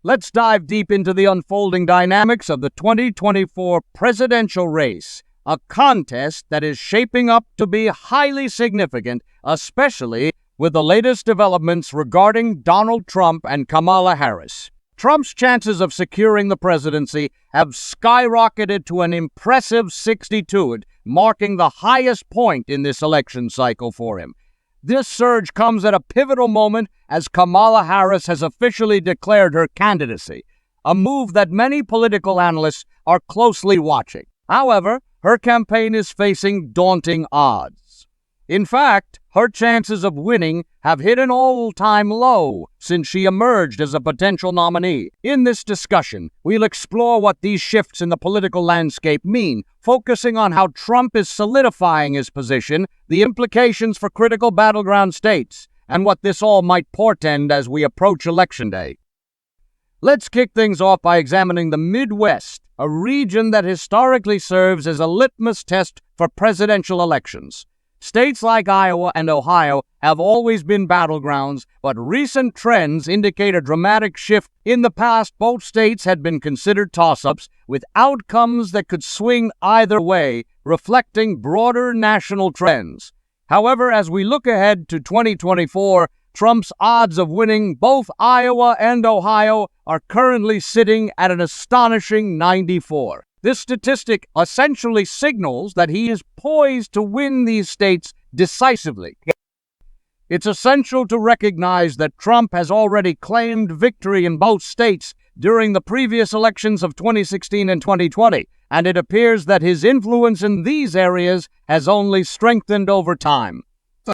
Let's dive deep into the unfolding dynamics of the 2024 presidential race, a contest that is shaping up to be highly significant, especially with the latest developments regarding Donald Trump and Kamala Harris. Trump's chances of securing the presidency have skyrocketed to an impressive 62, marking the highest point in this election cycle for him. This surge comes at a pivotal moment as Kamala Harris has officially declared her candidacy, a move that many political analysts are closely watching. However, her campaign is facing daunting odds. In fact, her chances of winning have hit an all-time low since she emerged as a potential nominee. In this discussion, we'll explore what these shifts in the political landscape mean, focusing on how Trump is solidifying his position, the implications for critical battleground states, and what this all might portend as we approach Election Day. Let's kick things off by examining the Midwest, a region that historically serves as a litmus test for presidential elections. States like Iowa and Ohio have always been battlegrounds, but recent trends indicate a dramatic shift. In the past, both states had been considered toss-ups, with outcomes that could swing either way, reflecting broader national trends. However, as we look ahead to 2024, Trump's odds of winning both Iowa and Ohio are currently sitting at an astonishing 94. This statistic essentially signals that he is poised to win these states decisively. It's essential to recognize that Trump has already claimed victory in both states during the previous elections of 2016 and 2020, and it appears that his influence in these areas has only strengthened over time.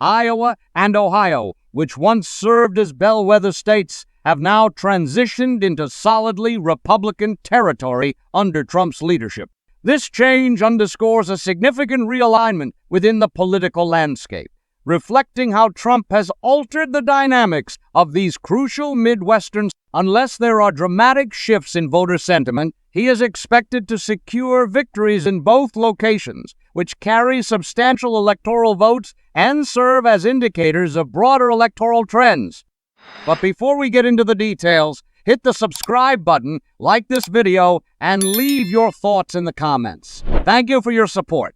Iowa and Ohio, which once served as bellwether states, have now transitioned into solidly Republican territory under Trump's leadership. This change underscores a significant realignment within the political landscape, reflecting how Trump has altered the dynamics of these crucial Midwestern states. Unless there are dramatic shifts in voter sentiment, he is expected to secure victories in both locations, which carry substantial electoral votes and serve as indicators of broader electoral trends. But before we get into the details, hit the subscribe button, like this video, and leave your thoughts in the comments. Thank you for your support.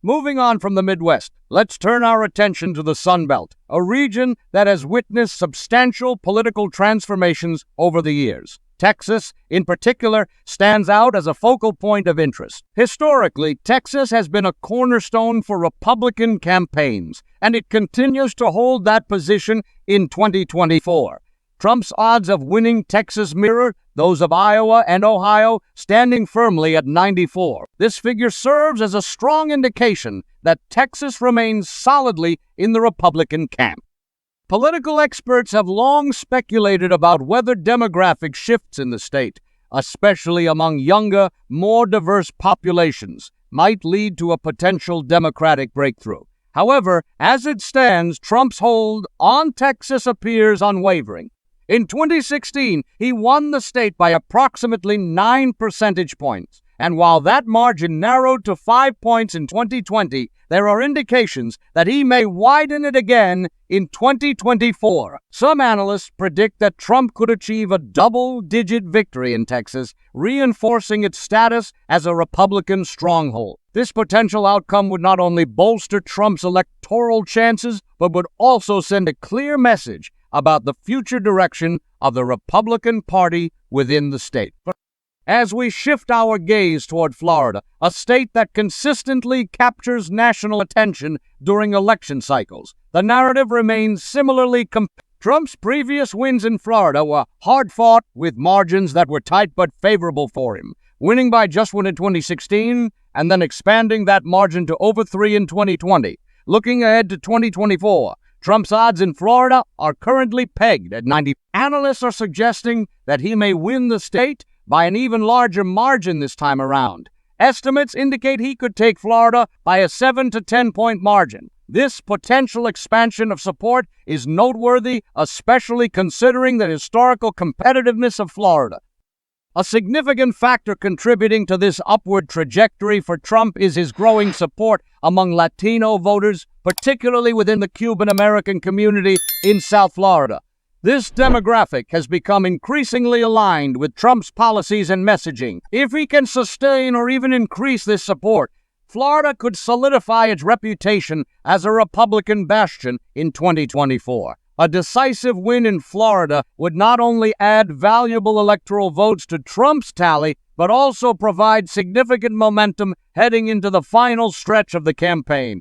Moving on from the Midwest, let's turn our attention to the Sun Belt, a region that has witnessed substantial political transformations over the years. Texas, in particular, stands out as a focal point of interest. Historically, Texas has been a cornerstone for Republican campaigns, and it continues to hold that position in 2024. Trump's odds of winning Texas mirror those of Iowa and Ohio, standing firmly at 94. This figure serves as a strong indication that Texas remains solidly in the Republican camp. Political experts have long speculated about whether demographic shifts in the state, especially among younger, more diverse populations, might lead to a potential Democratic breakthrough. However, as it stands, Trump's hold on Texas appears unwavering. In 2016, he won the state by approximately 9 percentage points, and while that margin narrowed to 5 points in 2020, there are indications that he may widen it again in 2024. Some analysts predict that Trump could achieve a double-digit victory in Texas, reinforcing its status as a Republican stronghold. This potential outcome would not only bolster Trump's electoral chances, but would also send a clear message about the future direction of the Republican Party within the state. As we shift our gaze toward Florida, a state that consistently captures national attention during election cycles, the narrative remains similarly compelling. Trump's previous wins in Florida were hard-fought with margins that were tight but favorable for him, winning by just one in 2016 and then expanding that margin to over 3 in 2020. Looking ahead to 2024, Trump's odds in Florida are currently pegged at 90. Analysts are suggesting that he may win the state by an even larger margin this time around. Estimates indicate he could take Florida by a 7 to 10 point margin. This potential expansion of support is noteworthy, especially considering the historical competitiveness of Florida. A significant factor contributing to this upward trajectory for Trump is his growing support among Latino voters, particularly within the Cuban American community in South Florida. This demographic has become increasingly aligned with Trump's policies and messaging. If he can sustain or even increase this support, Florida could solidify its reputation as a Republican bastion in 2024. A decisive win in Florida would not only add valuable electoral votes to Trump's tally, but also provide significant momentum heading into the final stretch of the campaign.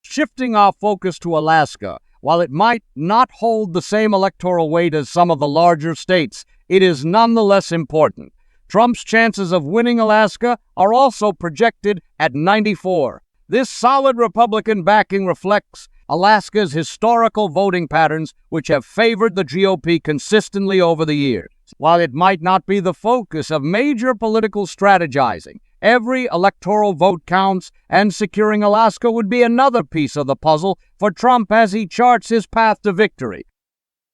Shifting our focus to Alaska, while it might not hold the same electoral weight as some of the larger states, it is nonetheless important. Trump's chances of winning Alaska are also projected at 94. This solid Republican backing reflects Alaska's historical voting patterns, which have favored the GOP consistently over the years. While it might not be the focus of major political strategizing, every electoral vote counts, and securing Alaska would be another piece of the puzzle for Trump as he charts his path to victory.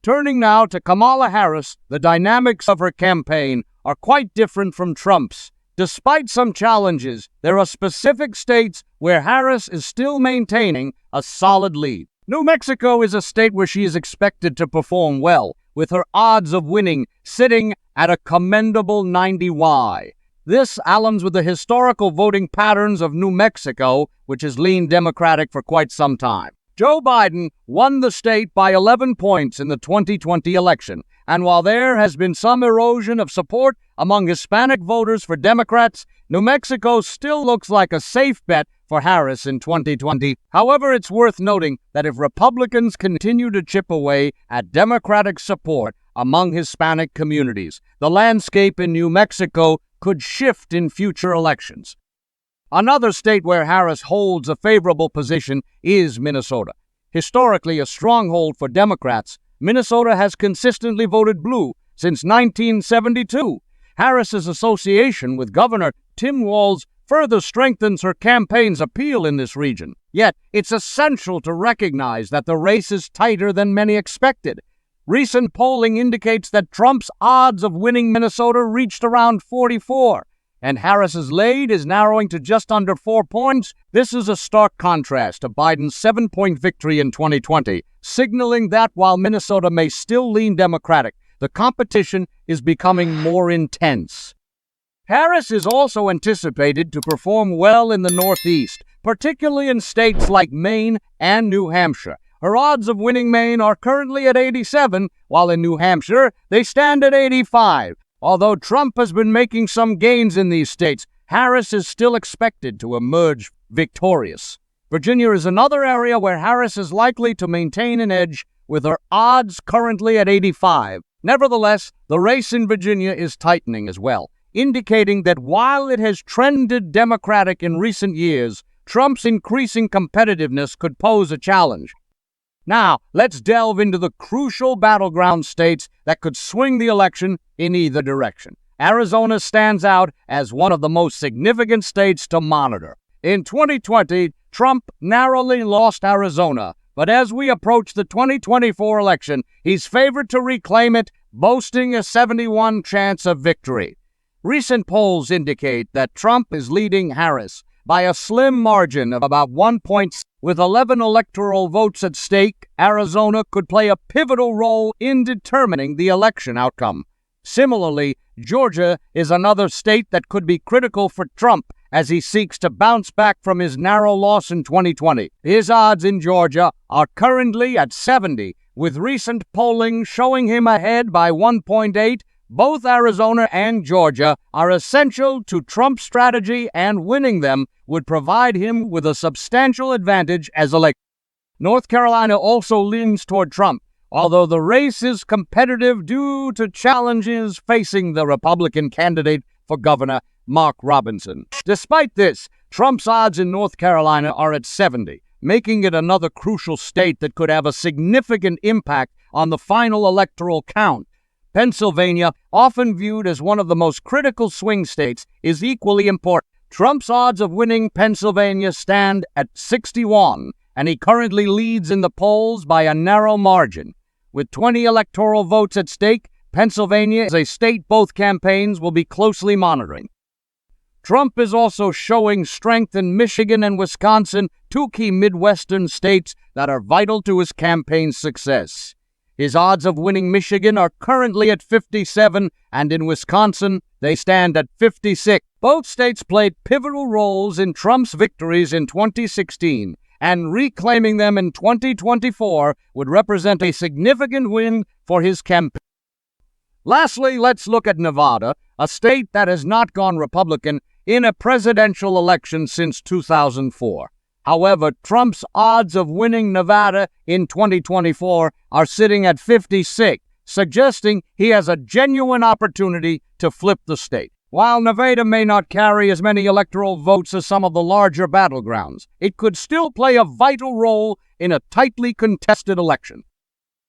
Turning now to Kamala Harris, the dynamics of her campaign are quite different from Trump's. Despite some challenges, there are specific states where Harris is still maintaining a solid lead. New Mexico is a state where she is expected to perform well, with her odds of winning sitting at a commendable 90Y. This aligns with the historical voting patterns of New Mexico, which has leaned Democratic for quite some time. Joe Biden won the state by 11 points in the 2020 election, and while there has been some erosion of support among Hispanic voters for Democrats, New Mexico still looks like a safe bet for Harris in 2020. However, it's worth noting that if Republicans continue to chip away at Democratic support among Hispanic communities, the landscape in New Mexico could shift in future elections. Another state where Harris holds a favorable position is Minnesota. Historically a stronghold for Democrats, Minnesota has consistently voted blue since 1972. Harris's association with Governor Tim Walz further strengthens her campaign's appeal in this region. Yet, it's essential to recognize that the race is tighter than many expected. Recent polling indicates that Trump's odds of winning Minnesota reached around 44, and Harris's lead is narrowing to just under 4 points. This is a stark contrast to Biden's 7-point victory in 2020, signaling that while Minnesota may still lean Democratic, the competition is becoming more intense. Harris is also anticipated to perform well in the Northeast, particularly in states like Maine and New Hampshire. Her odds of winning Maine are currently at 87, while in New Hampshire they stand at 85. Although Trump has been making some gains in these states, Harris is still expected to emerge victorious. Virginia is another area where Harris is likely to maintain an edge, with her odds currently at 85. Nevertheless, the race in Virginia is tightening as well, indicating that while it has trended Democratic in recent years, Trump's increasing competitiveness could pose a challenge. Now, let's delve into the crucial battleground states that could swing the election in either direction. Arizona stands out as one of the most significant states to monitor. In 2020, Trump narrowly lost Arizona, but as we approach the 2024 election, he's favored to reclaim it, boasting a 71% chance of victory. Recent polls indicate that Trump is leading Harris by a slim margin of about 1 point. With 11 electoral votes at stake, Arizona could play a pivotal role in determining the election outcome. Similarly, Georgia is another state that could be critical for Trump as he seeks to bounce back from his narrow loss in 2020. His odds in Georgia are currently at 70, with recent polling showing him ahead by 1.8. Both Arizona and Georgia are essential to Trump's strategy, and winning them would provide him with a substantial advantage as elected. North Carolina also leans toward Trump, although the race is competitive due to challenges facing the Republican candidate for governor, Mark Robinson. Despite this, Trump's odds in North Carolina are at 70, making it another crucial state that could have a significant impact on the final electoral count. Pennsylvania, often viewed as one of the most critical swing states, is equally important. Trump's odds of winning Pennsylvania stand at 61, and he currently leads in the polls by a narrow margin. With 20 electoral votes at stake, Pennsylvania is a state both campaigns will be closely monitoring. Trump is also showing strength in Michigan and Wisconsin, two key Midwestern states that are vital to his campaign's success. His odds of winning Michigan are currently at 57, and in Wisconsin, they stand at 56. Both states played pivotal roles in Trump's victories in 2016, and reclaiming them in 2024 would represent a significant win for his campaign. Lastly, let's look at Nevada, a state that has not gone Republican in a presidential election since 2004. However, Trump's odds of winning Nevada in 2024 are sitting at 56, suggesting he has a genuine opportunity to flip the state. While Nevada may not carry as many electoral votes as some of the larger battlegrounds, it could still play a vital role in a tightly contested election.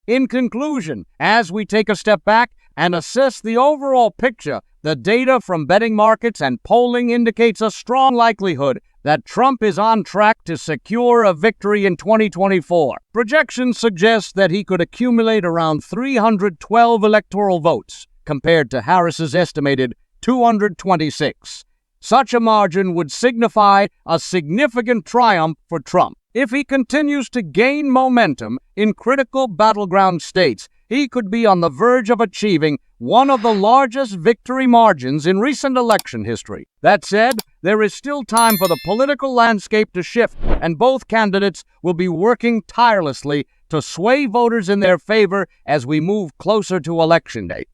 In conclusion, as we take a step back and assess the overall picture, the data from betting markets and polling indicates a strong likelihood that Trump is on track to secure a victory in 2024. Projections suggest that he could accumulate around 312 electoral votes, compared to Harris's estimated 226. Such a margin would signify a significant triumph for Trump. If he continues to gain momentum in critical battleground states, he could be on the verge of achieving one of the largest victory margins in recent election history. That said, there is still time for the political landscape to shift, and both candidates will be working tirelessly to sway voters in their favor as we move closer to Election Day.